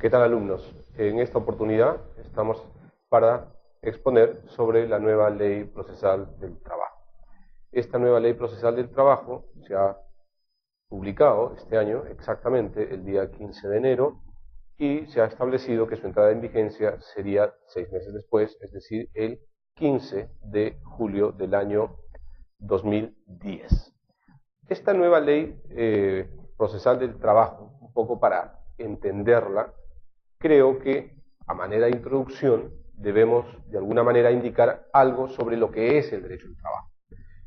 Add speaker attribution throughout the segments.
Speaker 1: ¿Qué tal, alumnos? En esta oportunidad estamos para exponer sobre la nueva Ley Procesal del Trabajo. Esta nueva Ley Procesal del Trabajo se ha publicado este año, exactamente el día 15 de enero, y se ha establecido que su entrada en vigencia sería 6 meses después, es decir, el 15 de julio del año 2010. Esta nueva Ley Procesal del Trabajo, un poco para entenderla, creo que a manera de introducción debemos de alguna manera indicar algo sobre lo que es el derecho del trabajo.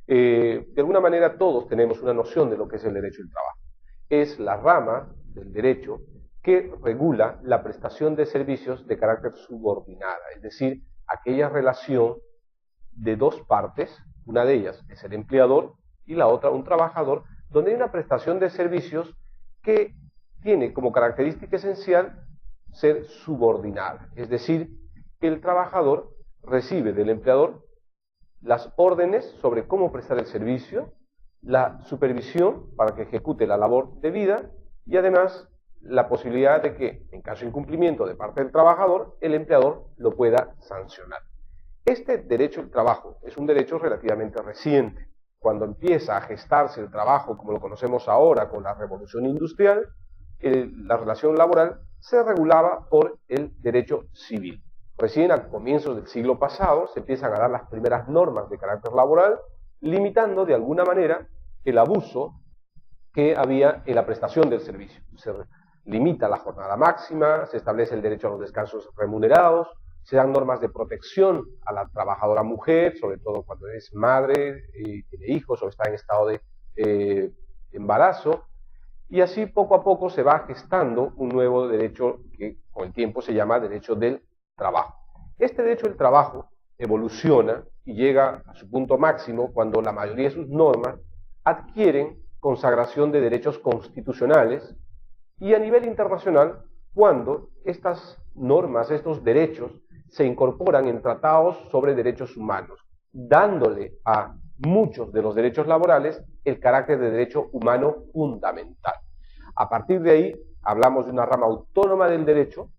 Speaker 1: De alguna manera todos tenemos una noción de lo que es el derecho del trabajo. Es la rama del derecho que regula la prestación de servicios de carácter subordinada, es decir, aquella relación de dos partes, una de ellas es el empleador y la otra un trabajador, donde hay una prestación de servicios que tiene como característica esencial ser subordinada, es decir, que el trabajador recibe del empleador las órdenes sobre cómo prestar el servicio, la supervisión para que ejecute la labor debida y además la posibilidad de que, en caso de incumplimiento de parte del trabajador, el empleador lo pueda sancionar. Este derecho al trabajo es un derecho relativamente reciente. Cuando empieza a gestarse el trabajo, como lo conocemos ahora con la revolución industrial, la relación laboral se regulaba por el derecho civil. Recién a comienzos del siglo pasado se empiezan a dar las primeras normas de carácter laboral, limitando de alguna manera el abuso que había en la prestación del servicio. Se limita la jornada máxima, se establece el derecho a los descansos remunerados, se dan normas de protección a la trabajadora mujer, sobre todo cuando es madre y tiene hijos o está en estado de embarazo, y así poco a poco se va gestando un nuevo derecho que con el tiempo se llama derecho del trabajo. Este derecho del trabajo evoluciona y llega a su punto máximo cuando la mayoría de sus normas adquieren consagración de derechos constitucionales y a nivel internacional cuando estas normas, estos derechos, se incorporan en tratados sobre derechos humanos, dándole a muchos de los derechos laborales el carácter de derecho humano fundamental. A partir de ahí hablamos de una rama autónoma del derecho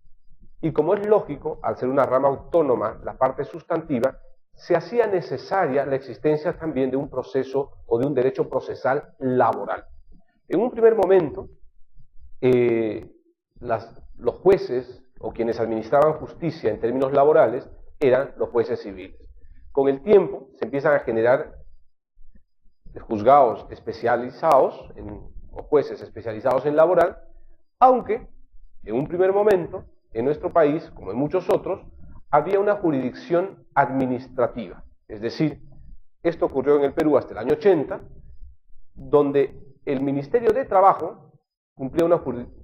Speaker 1: y, como es lógico, al ser una rama autónoma, la parte sustantiva, se hacía necesaria la existencia también de un proceso o de un derecho procesal laboral. En un primer momento, los jueces o quienes administraban justicia en términos laborales eran los jueces civiles. Con el tiempo se empiezan a generar juzgados especializados o jueces especializados en laboral, aunque en un primer momento en nuestro país, como en muchos otros, había una jurisdicción administrativa. Es decir, esto ocurrió en el Perú hasta el año 80, donde el Ministerio de Trabajo cumplía una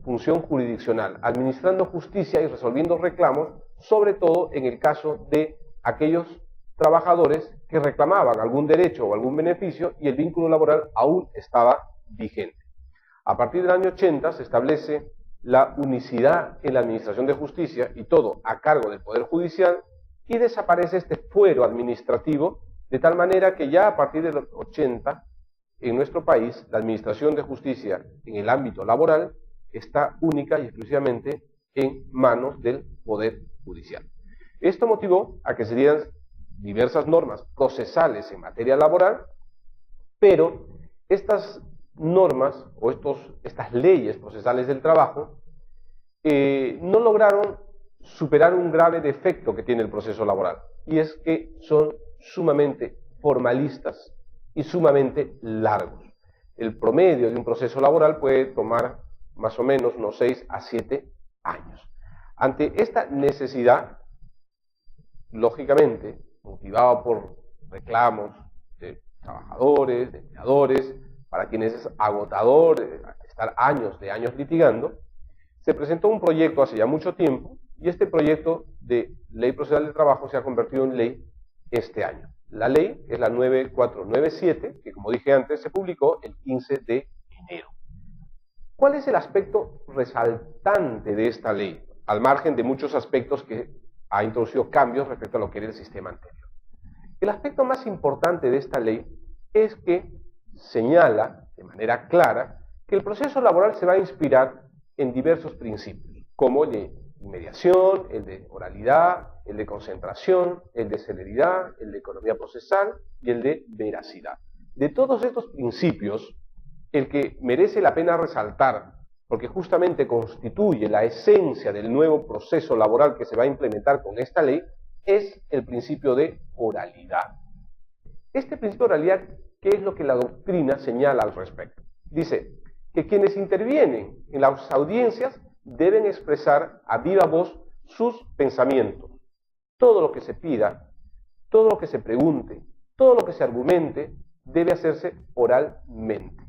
Speaker 1: función jurisdiccional, administrando justicia y resolviendo reclamos, sobre todo en el caso de aquellos trabajadores que reclamaban algún derecho o algún beneficio y el vínculo laboral aún estaba vigente. A partir del año 80 se establece la unicidad en la administración de justicia y todo a cargo del Poder Judicial y desaparece este fuero administrativo de tal manera que ya a partir del 80 en nuestro país la administración de justicia en el ámbito laboral está única y exclusivamente en manos del Poder Judicial. Esto motivó a que se dieran diversas normas procesales en materia laboral, pero estas normas o estas leyes procesales del trabajo no lograron superar un grave defecto que tiene el proceso laboral, y es que son sumamente formalistas y sumamente largos. El promedio de un proceso laboral puede tomar más o menos unos 6 a 7 años. Ante esta necesidad, lógicamente, motivado por reclamos de trabajadores, de empleadores, para quienes es agotador estar años litigando, se presentó un proyecto hace ya mucho tiempo y este proyecto de Ley Procesal del Trabajo se ha convertido en ley este año. La ley es la 9497, que como dije antes se publicó el 15 de enero. ¿Cuál es el aspecto resaltante de esta ley? Al margen de muchos aspectos que ha introducido cambios respecto a lo que era el sistema anterior. El aspecto más importante de esta ley es que señala de manera clara que el proceso laboral se va a inspirar en diversos principios. como el de inmediación, el de oralidad, el de concentración, el de celeridad, el de economía procesal y el de veracidad. De todos estos principios, el que merece la pena resaltar, porque justamente constituye la esencia del nuevo proceso laboral que se va a implementar con esta ley, es el principio de oralidad. Este principio de oralidad, ¿qué es lo que la doctrina señala al respecto? Dice que quienes intervienen en las audiencias deben expresar a viva voz sus pensamientos. Todo lo que se pida, todo lo que se pregunte, todo lo que se argumente, debe hacerse oralmente.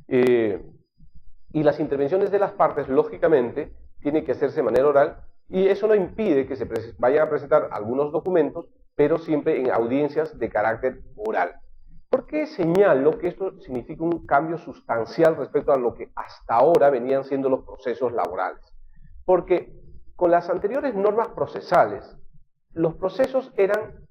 Speaker 1: Y las intervenciones de las partes, lógicamente, tienen que hacerse de manera oral, y eso no impide que se vayan a presentar algunos documentos, pero siempre en audiencias de carácter oral. ¿Por qué señalo que esto significa un cambio sustancial respecto a lo que hasta ahora venían siendo los procesos laborales? Porque con las anteriores normas procesales, los procesos eran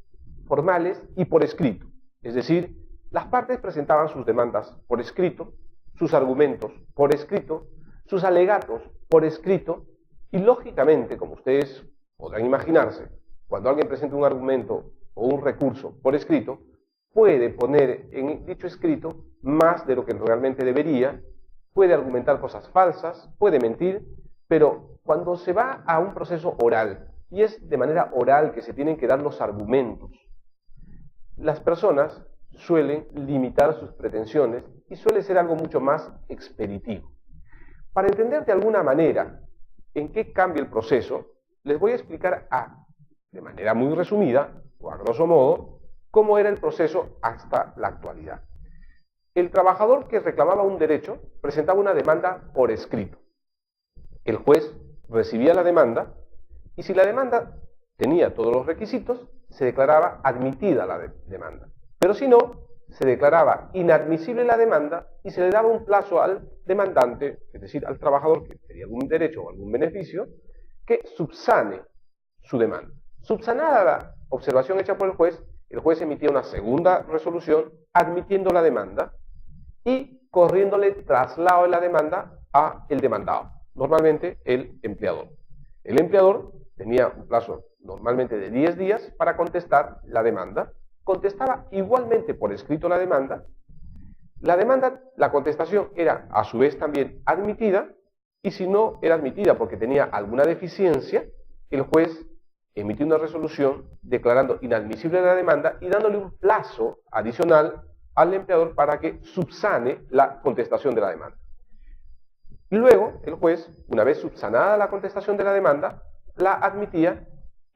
Speaker 1: formales y por escrito. Es decir, las partes presentaban sus demandas por escrito, sus argumentos por escrito, sus alegatos por escrito, y lógicamente, como ustedes podrán imaginarse, cuando alguien presenta un argumento o un recurso por escrito, puede poner en dicho escrito más de lo que realmente debería, puede argumentar cosas falsas, puede mentir, pero cuando se va a un proceso oral, y es de manera oral que se tienen que dar los argumentos, las personas suelen limitar sus pretensiones y suele ser algo mucho más expeditivo. Para entender de alguna manera en qué cambia el proceso, les voy a explicar de manera muy resumida, o a grosso modo, cómo era el proceso hasta la actualidad. El trabajador que reclamaba un derecho presentaba una demanda por escrito. El juez recibía la demanda y si la demanda tenía todos los requisitos, se declaraba admitida la demanda. Pero si no, se declaraba inadmisible la demanda y se le daba un plazo al demandante, es decir, al trabajador que tenía algún derecho o algún beneficio, que subsane su demanda. Subsanada la observación hecha por el juez emitía una segunda resolución admitiendo la demanda y corriéndole traslado de la demanda a el demandado, normalmente el empleador. El empleador tenía un plazo normalmente de 10 días para contestar la demanda, contestaba igualmente por escrito la demanda, la contestación era a su vez también admitida, y si no era admitida porque tenía alguna deficiencia, el juez emitió una resolución declarando inadmisible la demanda y dándole un plazo adicional al empleador para que subsane la contestación de la demanda. Luego, el juez, una vez subsanada la contestación de la demanda, la admitía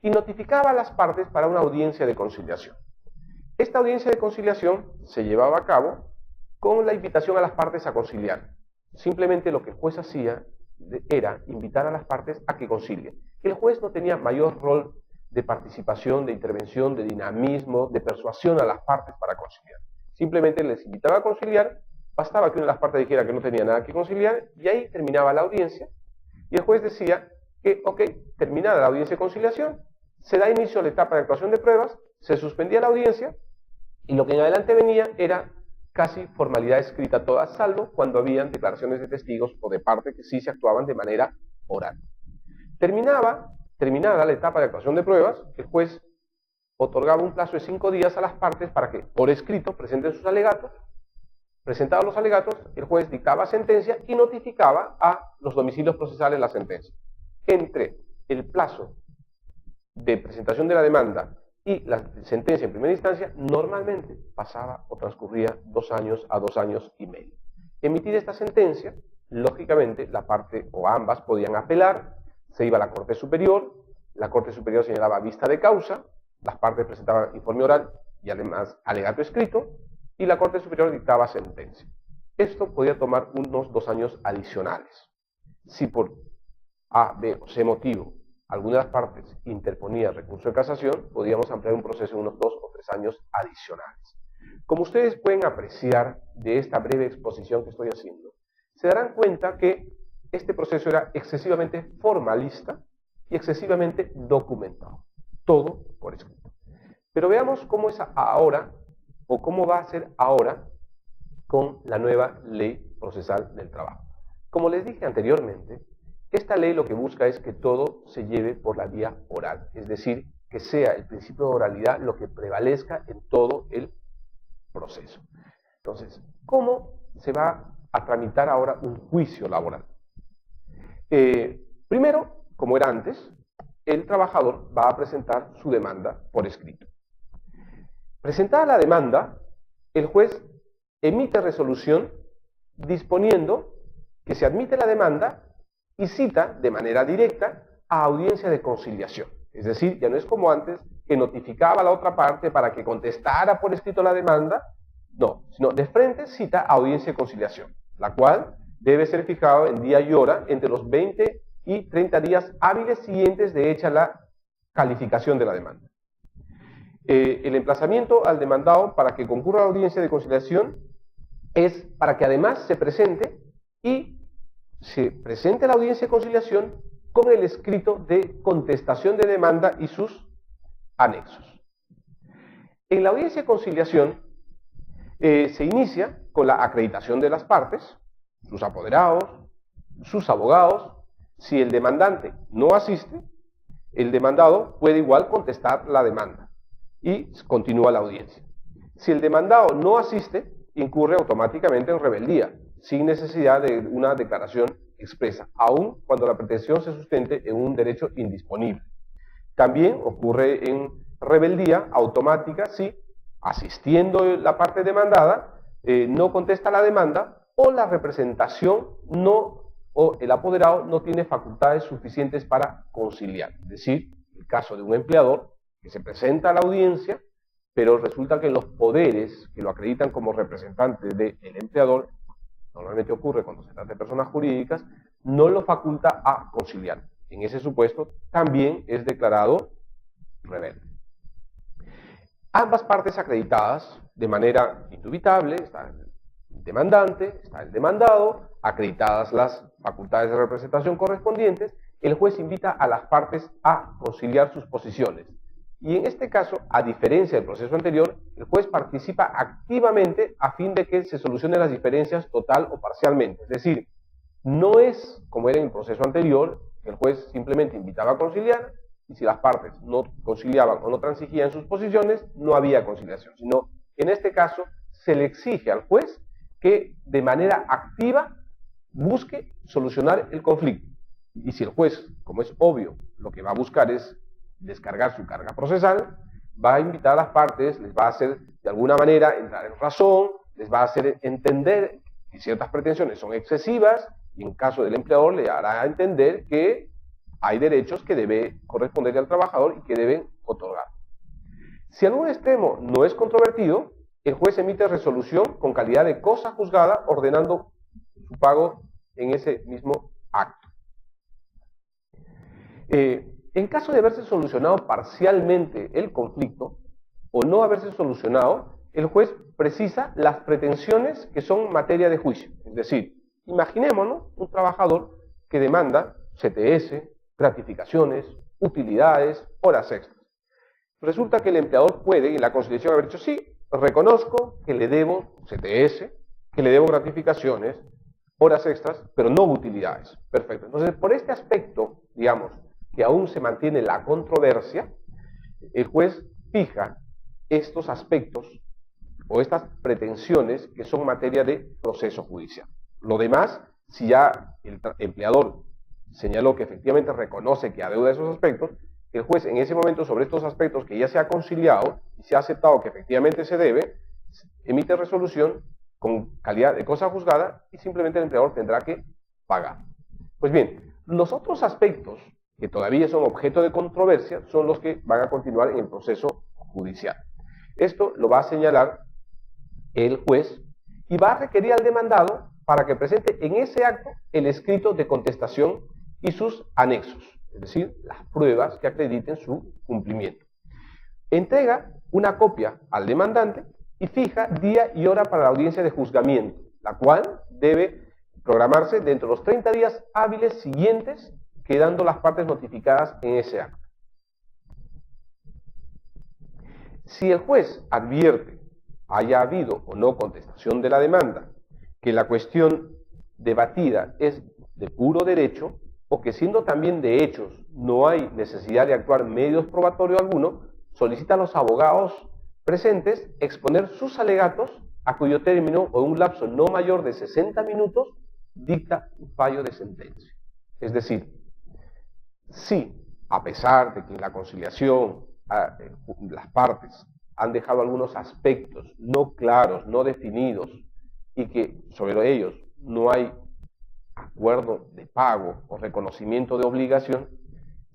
Speaker 1: y notificaba a las partes para una audiencia de conciliación. Esta audiencia de conciliación se llevaba a cabo con la invitación a las partes a conciliar. Simplemente lo que el juez hacía era invitar a las partes a que concilien. El juez no tenía mayor rol de participación, de intervención, de dinamismo, de persuasión a las partes para conciliar. Simplemente les invitaba a conciliar, bastaba que una de las partes dijera que no tenía nada que conciliar y ahí terminaba la audiencia y el juez decía que, ok, terminada la audiencia de conciliación, se da inicio a la etapa de actuación de pruebas, se suspendía la audiencia y lo que en adelante venía era casi formalidad escrita toda, salvo cuando habían declaraciones de testigos o de parte que sí se actuaban de manera oral. Terminada la etapa de actuación de pruebas, el juez otorgaba un plazo de 5 días a las partes para que por escrito presenten sus alegatos. Presentados los alegatos, el juez dictaba sentencia y notificaba a los domicilios procesales la sentencia. Entre el plazo de presentación de la demanda y la sentencia en primera instancia, normalmente pasaba o transcurría 2 años a 2 años y medio. Emitida esta sentencia, lógicamente la parte o ambas podían apelar, se iba a la Corte Superior, la Corte Superior señalaba vista de causa, las partes presentaban informe oral y además alegato escrito, y la Corte Superior dictaba sentencia. Esto podía tomar unos 2 años adicionales. Si por A, B o C motivo alguna de las partes interponía recurso de casación, podíamos ampliar un proceso en unos 2 o 3 años adicionales. Como ustedes pueden apreciar de esta breve exposición que estoy haciendo, se darán cuenta que este proceso era excesivamente formalista y excesivamente documentado. Todo por escrito. Pero veamos cómo es ahora, o cómo va a ser ahora, con la nueva ley procesal del trabajo. Como les dije anteriormente, Esta ley lo que busca es que todo se lleve por la vía oral, es decir, que sea el principio de oralidad lo que prevalezca en todo el proceso. Entonces, ¿cómo se va a tramitar ahora un juicio laboral? Primero, como era antes, el trabajador va a presentar su demanda por escrito. Presentada la demanda, el juez emite resolución disponiendo que se admite la demanda y cita de manera directa a audiencia de conciliación. Es decir, ya no es como antes, que notificaba a la otra parte para que contestara por escrito la demanda, no, sino de frente cita a audiencia de conciliación, la cual debe ser fijado en día y hora entre los 20 y 30 días hábiles siguientes de hecha la calificación de la demanda. El emplazamiento al demandado para que concurra a la audiencia de conciliación es para que además se presente a la audiencia de conciliación con el escrito de contestación de demanda y sus anexos. En la audiencia de conciliación se inicia con la acreditación de las partes, sus apoderados, sus abogados. Si el demandante no asiste, el demandado puede igual contestar la demanda y continúa la audiencia. Si el demandado no asiste, incurre automáticamente en rebeldía, sin necesidad de una declaración expresa, aun cuando la pretensión se sustente en un derecho indisponible. También ocurre en rebeldía automática si, asistiendo la parte demandada, no contesta la demanda o la representación o el apoderado no tiene facultades suficientes para conciliar. Es decir, el caso de un empleador que se presenta a la audiencia, pero resulta que los poderes que lo acreditan como representante del empleador, normalmente ocurre cuando se trata de personas jurídicas, no lo faculta a conciliar. En ese supuesto también es declarado rebelde. Ambas partes acreditadas de manera indubitable, está el demandante, está el demandado, acreditadas las facultades de representación correspondientes, el juez invita a las partes a conciliar sus posiciones. Y en este caso, a diferencia del proceso anterior, el juez participa activamente a fin de que se solucionen las diferencias total o parcialmente. Es decir, no es como era en el proceso anterior, el juez simplemente invitaba a conciliar y si las partes no conciliaban o no transigían en sus posiciones, no había conciliación, sino que en este caso se le exige al juez que de manera activa busque solucionar el conflicto. Y si el juez, como es obvio, lo que va a buscar es descargar su carga procesal, va a invitar a las partes, les va a hacer de alguna manera entrar en razón, les va a hacer entender que ciertas pretensiones son excesivas y en caso del empleador le hará entender que hay derechos que debe corresponderle al trabajador y que deben otorgar. Si algún extremo no es controvertido, el juez emite resolución con calidad de cosa juzgada ordenando su pago en ese mismo acto. En caso de haberse solucionado parcialmente el conflicto o no haberse solucionado, el juez precisa las pretensiones que son materia de juicio. Es decir, imaginémonos un trabajador que demanda CTS, gratificaciones, utilidades, horas extras. Resulta que el empleador puede, en la conciliación, haber dicho, sí, reconozco que le debo CTS, que le debo gratificaciones, horas extras, pero no utilidades. Perfecto. Entonces, por este aspecto, digamos, que aún se mantiene la controversia, el juez fija estos aspectos o estas pretensiones que son materia de proceso judicial. Lo demás, si ya el empleador señaló que efectivamente reconoce que adeuda esos aspectos, el juez en ese momento sobre estos aspectos que ya se ha conciliado y se ha aceptado que efectivamente se debe, emite resolución con calidad de cosa juzgada y simplemente el empleador tendrá que pagar. Pues bien, los otros aspectos que todavía son objeto de controversia son los que van a continuar en el proceso judicial. Esto lo va a señalar el juez y va a requerir al demandado para que presente en ese acto el escrito de contestación y sus anexos, es decir, las pruebas que acrediten su cumplimiento. Entrega una copia al demandante y fija día y hora para la audiencia de juzgamiento, la cual debe programarse dentro de los 30 días hábiles siguientes, quedando las partes notificadas en ese acto. Si el juez advierte, haya habido o no contestación de la demanda, que la cuestión debatida es de puro derecho, o que siendo también de hechos no hay necesidad de actuar medios probatorios alguno, solicita a los abogados presentes exponer sus alegatos, a cuyo término o en un lapso no mayor de 60 minutos dicta un fallo de sentencia. Es decir, si a pesar de que en la conciliación las partes han dejado algunos aspectos no claros, no definidos, y que sobre ellos no hay acuerdo de pago o reconocimiento de obligación,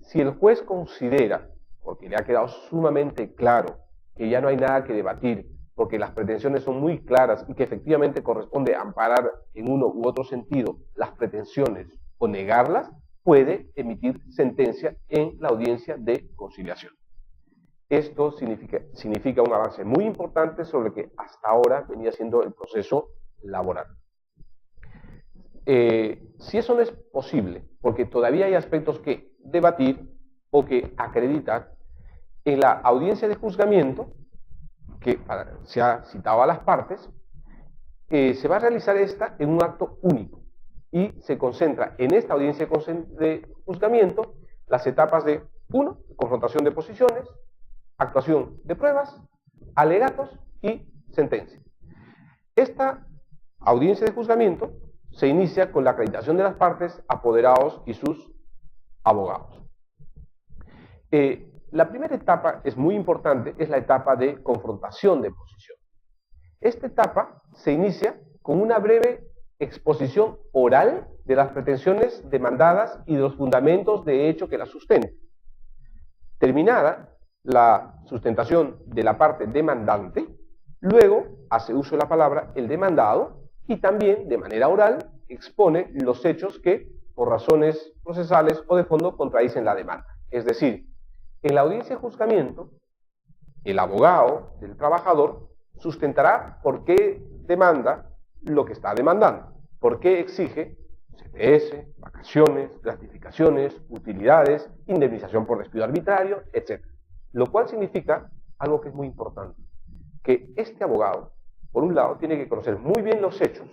Speaker 1: si el juez considera, porque le ha quedado sumamente claro que ya no hay nada que debatir, porque las pretensiones son muy claras y que efectivamente corresponde amparar en uno u otro sentido las pretensiones o negarlas, puede emitir sentencia en la audiencia de conciliación. Esto significa un avance muy importante sobre lo que hasta ahora venía siendo el proceso laboral. Si eso no es posible, porque todavía hay aspectos que debatir o que acreditar, en la audiencia de juzgamiento, que se ha citado a las partes, se va a realizar esta en un acto único y se concentra en esta audiencia de juzgamiento las etapas de 1. Confrontación de posiciones, actuación de pruebas, alegatos y sentencia. Esta audiencia de juzgamiento se inicia con la acreditación de las partes, apoderados y sus abogados. La primera etapa es muy importante, es la etapa de confrontación de posición. Esta etapa se inicia con una breve exposición oral de las pretensiones demandadas y de los fundamentos de hecho que las sustentan. Terminada la sustentación de la parte demandante, luego hace uso de la palabra el demandado y también de manera oral expone los hechos que por razones procesales o de fondo contradicen la demanda. Es decir, en la audiencia de juzgamiento, el abogado del trabajador sustentará por qué demanda lo que está demandando, por qué exige CTS, vacaciones, gratificaciones, utilidades, indemnización por despido arbitrario, etc. Lo cual significa algo que es muy importante, que este abogado, por un lado, tiene que conocer muy bien los hechos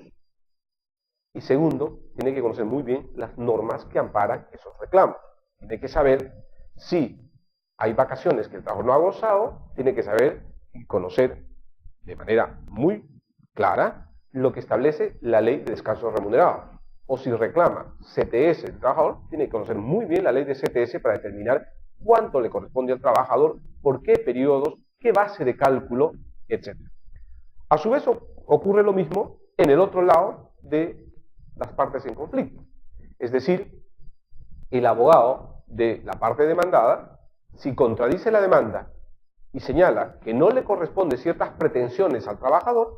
Speaker 1: y segundo, tiene que conocer muy bien las normas que amparan esos reclamos. Tiene que saber si hay vacaciones que el trabajador no ha gozado, tiene que saber y conocer de manera muy clara lo que establece la ley de descanso remunerado. O si reclama CTS el trabajador, tiene que conocer muy bien la ley de CTS para determinar cuánto le corresponde al trabajador, por qué periodos, qué base de cálculo, etc. A su vez ocurre lo mismo en el otro lado de las partes en conflicto. Es decir, el abogado de la parte demandada, si contradice la demanda y señala que no le corresponde ciertas pretensiones al trabajador,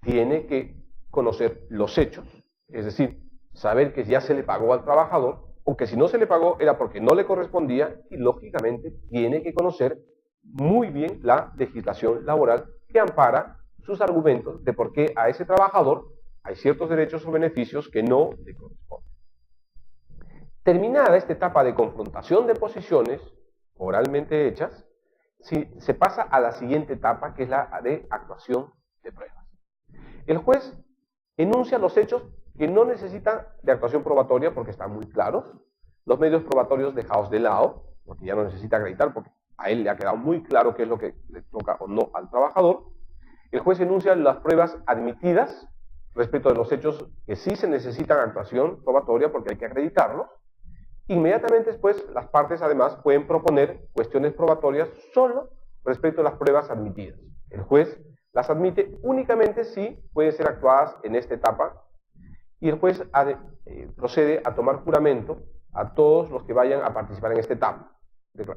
Speaker 1: tiene que conocer los hechos, es decir, saber que ya se le pagó al trabajador, o que si no se le pagó era porque no le correspondía, y lógicamente tiene que conocer muy bien la legislación laboral que ampara sus argumentos de por qué a ese trabajador hay ciertos derechos o beneficios que no le corresponden. Terminada esta etapa de confrontación de posiciones oralmente hechas, se pasa a la siguiente etapa, que es la de actuación de pruebas. El juez enuncia los hechos que no necesitan de actuación probatoria porque están muy claros, los medios probatorios dejados de lado, porque ya no necesita acreditar, porque a él le ha quedado muy claro qué es lo que le toca o no al trabajador. El juez enuncia las pruebas admitidas respecto de los hechos que sí se necesitan actuación probatoria porque hay que acreditarlos. Inmediatamente después, las partes además pueden proponer cuestiones probatorias solo respecto a las pruebas admitidas. El juez las admite únicamente si pueden ser actuadas en esta etapa y el juez procede a tomar juramento a todos los que vayan a participar en esta etapa.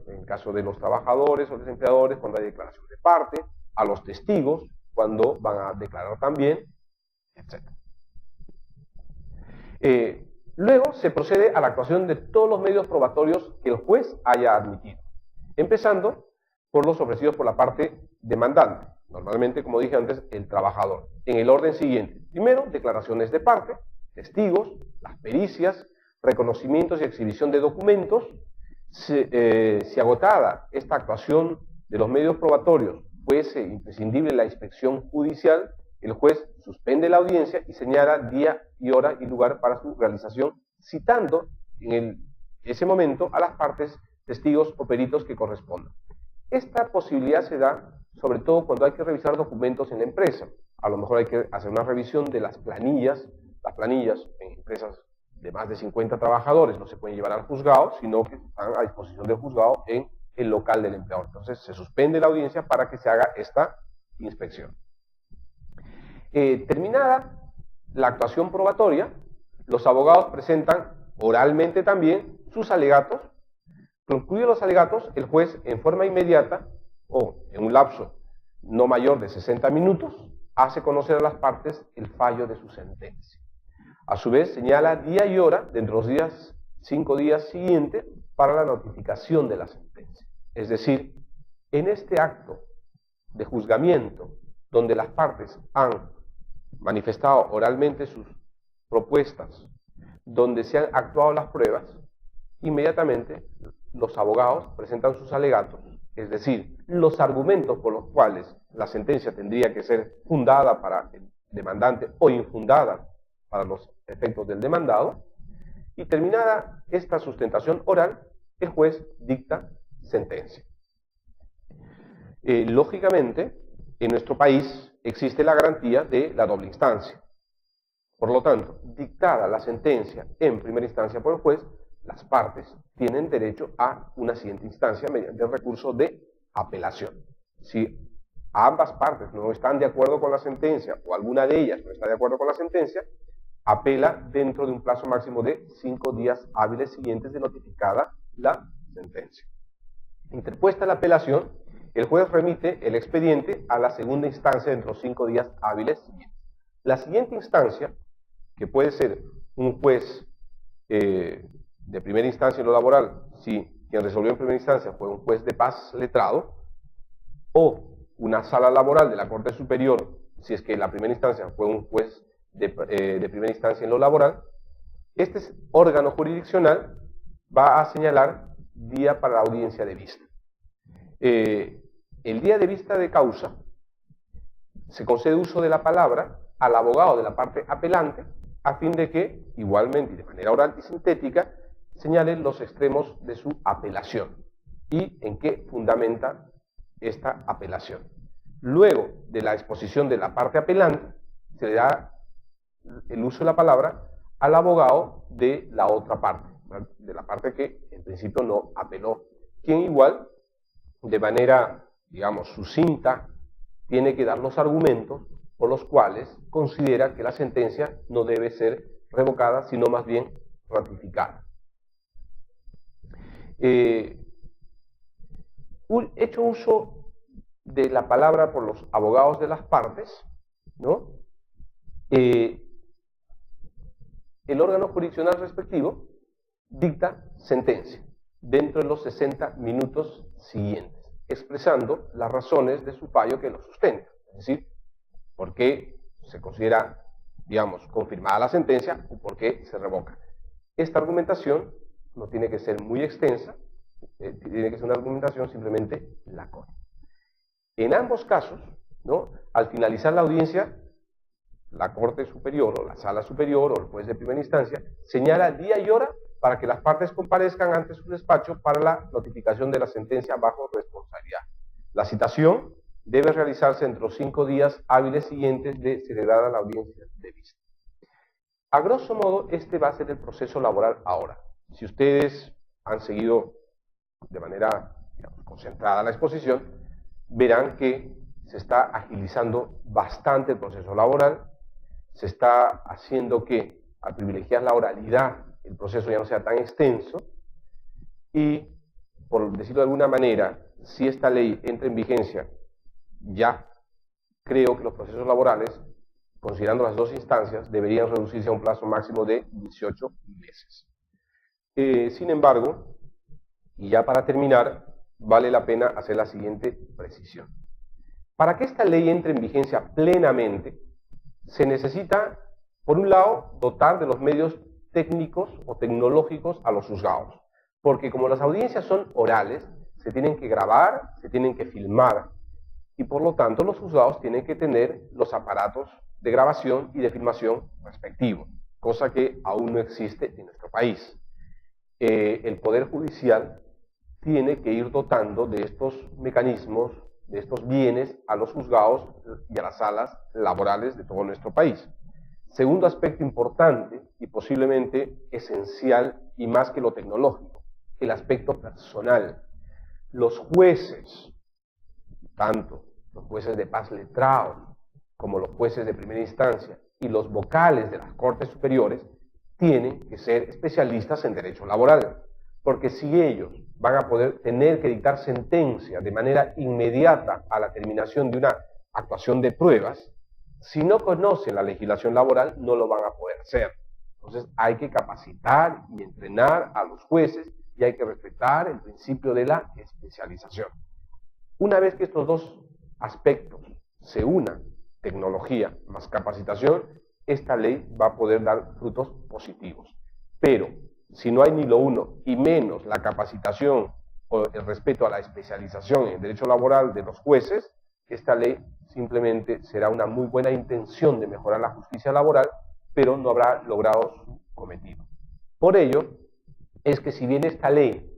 Speaker 1: En caso de los trabajadores o desempleadores, cuando hay declaración de parte, a los testigos, cuando van a declarar también, etc. Luego se procede a la actuación de todos los medios probatorios que el juez haya admitido, empezando por los ofrecidos por la parte demandante, normalmente, como dije antes, el trabajador, en el orden siguiente. Primero, declaraciones de parte, testigos, las pericias, reconocimientos y exhibición de documentos. Si agotada esta actuación de los medios probatorios fuese imprescindible la inspección judicial, el juez suspende la audiencia y señala día y hora y lugar para su realización, citando en el ese momento a las partes, testigos o peritos que correspondan. Esta posibilidad se da sobre todo cuando hay que revisar documentos en la empresa. A lo mejor hay que hacer una revisión de las planillas en empresas de más de 50 trabajadores no se pueden llevar al juzgado, sino que están a disposición del juzgado en el local del empleador. Entonces se suspende la audiencia para que se haga esta inspección. Terminada la actuación probatoria, los abogados presentan oralmente también sus alegatos. Concluidos los alegatos, el juez en forma inmediata o en un lapso no mayor de 60 minutos hace conocer a las partes el fallo de su sentencia. A su vez señala día y hora dentro de los 5 días siguientes para la notificación de la sentencia. Es decir, en este acto de juzgamiento donde las partes han manifestado oralmente sus propuestas, donde se han actuado las pruebas, inmediatamente los abogados presentan sus alegatos, es decir, los argumentos por los cuales la sentencia tendría que ser fundada para el demandante o infundada para los efectos del demandado, y terminada esta sustentación oral, el juez dicta sentencia. Lógicamente, en nuestro país existe la garantía de la doble instancia. Por lo tanto, dictada la sentencia en primera instancia por el juez, las partes tienen derecho a una siguiente instancia mediante el recurso de apelación. Si ambas partes no están de acuerdo con la sentencia o alguna de ellas no está de acuerdo con la sentencia, apela dentro de un plazo máximo de 5 días hábiles siguientes de notificada la sentencia. Interpuesta la apelación, el juez remite el expediente a la segunda instancia dentro de 5 días hábiles siguientes. La siguiente instancia, que puede ser un juez de primera instancia en lo laboral, si quien resolvió en primera instancia fue un juez de paz letrado, o una sala laboral de la Corte Superior, si es que la primera instancia fue un juez de primera instancia en lo laboral, este órgano jurisdiccional va a señalar día para la audiencia de vista. El día de vista de causa se concede uso de la palabra al abogado de la parte apelante a fin de que, igualmente y de manera oral y sintética, señalen los extremos de su apelación y en qué fundamenta esta apelación. Luego de la exposición de la parte apelante, se le da el uso de la palabra al abogado de la otra parte, de la parte que en principio no apeló, quien igual, de manera, digamos, sucinta, tiene que dar los argumentos por los cuales considera que la sentencia no debe ser revocada, sino más bien ratificada. Hecho uso de la palabra por los abogados de las partes, ¿no? El órgano jurisdiccional respectivo dicta sentencia dentro de los 60 minutos siguientes, expresando las razones de su fallo que lo sustenta, es decir, por qué se considera, digamos, confirmada la sentencia o por qué se revoca. Esta argumentación no tiene que ser muy extensa, tiene que ser una argumentación simplemente lacónica. En ambos casos, ¿no?, al finalizar la audiencia, la Corte Superior o la Sala Superior o el juez de primera instancia señala día y hora para que las partes comparezcan ante su despacho para la notificación de la sentencia bajo responsabilidad. La citación debe realizarse entre los 5 días hábiles siguientes de celebrada la audiencia de vista. A grosso modo, este va a ser el proceso laboral ahora. Si ustedes han seguido de manera, digamos, concentrada la exposición, verán que se está agilizando bastante el proceso laboral, se está haciendo que, al privilegiar la oralidad, el proceso ya no sea tan extenso, y, por decirlo de alguna manera, si esta ley entra en vigencia, ya creo que los procesos laborales, considerando las dos instancias, deberían reducirse a un plazo máximo de 18 meses. Sin embargo, y ya para terminar, vale la pena hacer la siguiente precisión. Para que esta ley entre en vigencia plenamente, se necesita, por un lado, dotar de los medios técnicos o tecnológicos a los juzgados, porque como las audiencias son orales, se tienen que grabar, se tienen que filmar, y por lo tanto los juzgados tienen que tener los aparatos de grabación y de filmación respectivos, cosa que aún no existe en nuestro país. el Poder Judicial tiene que ir dotando de estos mecanismos, de estos bienes a los juzgados y a las salas laborales de todo nuestro país. Segundo aspecto importante y posiblemente esencial y más que lo tecnológico, el aspecto personal. Los jueces, tanto los jueces de paz letrados como los jueces de primera instancia y los vocales de las Cortes Superiores, tienen que ser especialistas en derecho laboral, porque si ellos van a poder tener que dictar sentencia de manera inmediata a la terminación de una actuación de pruebas, si no conocen la legislación laboral no lo van a poder hacer. Entonces hay que capacitar y entrenar a los jueces y hay que respetar el principio de la especialización. Una vez que estos dos aspectos se unan, tecnología más capacitación, esta ley va a poder dar frutos positivos. Pero si no hay ni lo uno y menos la capacitación o el respeto a la especialización en derecho laboral de los jueces, esta ley simplemente será una muy buena intención de mejorar la justicia laboral, pero no habrá logrado su cometido. Por ello, es que si bien esta ley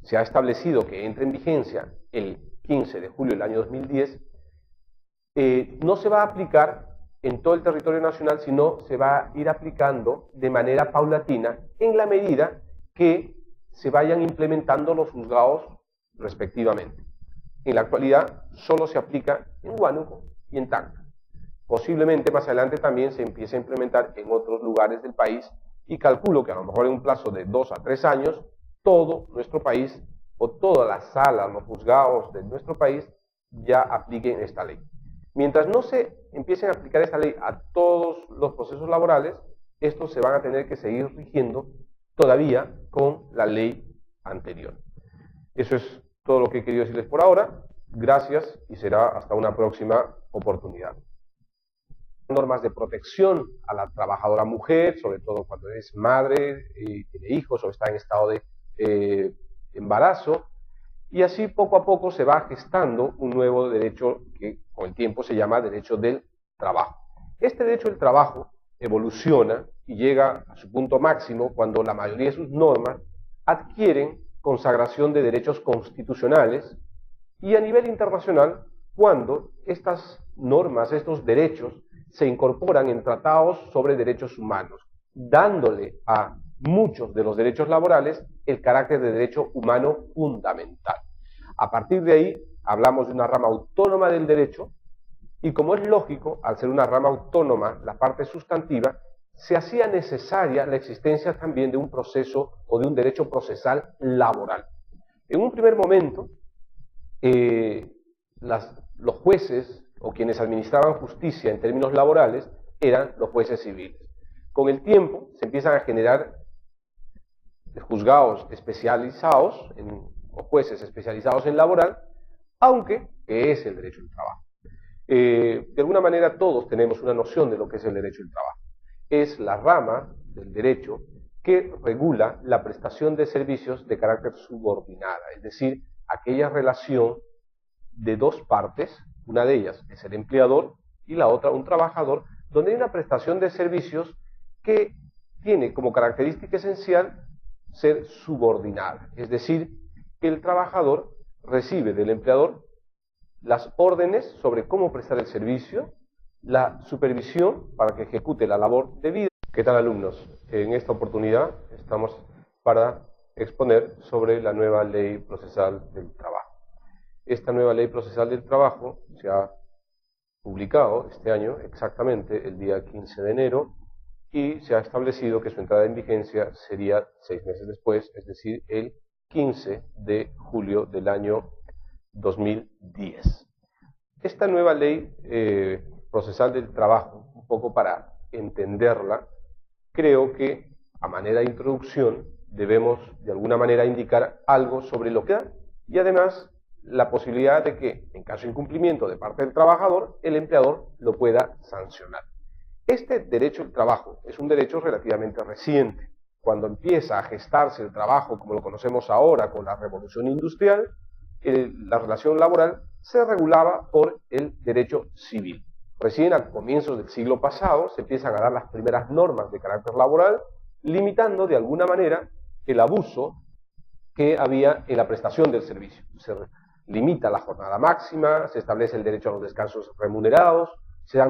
Speaker 1: se ha establecido que entre en vigencia el 15 de julio del año 2010, no se va a aplicar en todo el territorio nacional, sino se va a ir aplicando de manera paulatina en la medida que se vayan implementando los juzgados respectivamente. En la actualidad solo se aplica en Huánuco y en Tacna. Posiblemente más adelante también se empiece a implementar en otros lugares del país y calculo que a lo mejor en un plazo de 2 a 3 años todo nuestro país o todas las salas, los juzgados de nuestro país ya apliquen esta ley. Mientras no se empiecen a aplicar esta ley a todos los procesos laborales, estos se van a tener que seguir rigiendo todavía con la ley anterior. Eso es todo lo que he querido decirles por ahora. Gracias y será hasta una próxima oportunidad. Normas de protección a la trabajadora mujer, sobre todo cuando es madre y tiene hijos o está en estado de embarazo. Y así poco a poco se va gestando un nuevo derecho que con el tiempo se llama derecho del trabajo. Este derecho del trabajo evoluciona y llega a su punto máximo cuando la mayoría de sus normas adquieren consagración de derechos constitucionales y a nivel internacional cuando estas normas, estos derechos, se incorporan en tratados sobre derechos humanos, dándole a muchos de los derechos laborales el carácter de derecho humano fundamental. A partir de ahí hablamos de una rama autónoma del derecho y como es lógico, al ser una rama autónoma, la parte sustantiva, se hacía necesaria la existencia también de un proceso o de un derecho procesal laboral. En un primer momento, los jueces o quienes administraban justicia en términos laborales eran los jueces civiles. Con el tiempo se empiezan a generar juzgados especializados o jueces especializados en laboral, aunque es el derecho del trabajo. De alguna manera todos tenemos una noción de lo que es el derecho del trabajo. Es la rama del derecho que regula la prestación de servicios de carácter subordinada, es decir, aquella relación de dos partes, una de ellas es el empleador y la otra un trabajador, donde hay una prestación de servicios que tiene como característica esencial ser subordinada, es decir, que el trabajador recibe del empleador las órdenes sobre cómo prestar el servicio, la supervisión para que ejecute la labor debida. ¿Qué tal, alumnos? En esta oportunidad estamos para exponer sobre la nueva ley procesal del trabajo. Esta nueva ley procesal del trabajo se ha publicado este año, exactamente el día 15 de enero, y se ha establecido que su entrada en vigencia sería 6 meses después, es decir, el 15 de julio del año 2010. Esta nueva ley procesal del trabajo, un poco para entenderla, creo que a manera de introducción debemos de alguna manera indicar algo sobre lo que da y además la posibilidad de que en caso de incumplimiento de parte del trabajador, el empleador lo pueda sancionar. Este derecho al trabajo es un derecho relativamente reciente. Cuando empieza a gestarse el trabajo como lo conocemos ahora con la revolución industrial, la relación laboral se regulaba por el derecho civil. Recién a comienzos del siglo pasado se empiezan a dar las primeras normas de carácter laboral, limitando de alguna manera el abuso que había en la prestación del servicio. Se limita la jornada máxima, se establece el derecho a los descansos remunerados,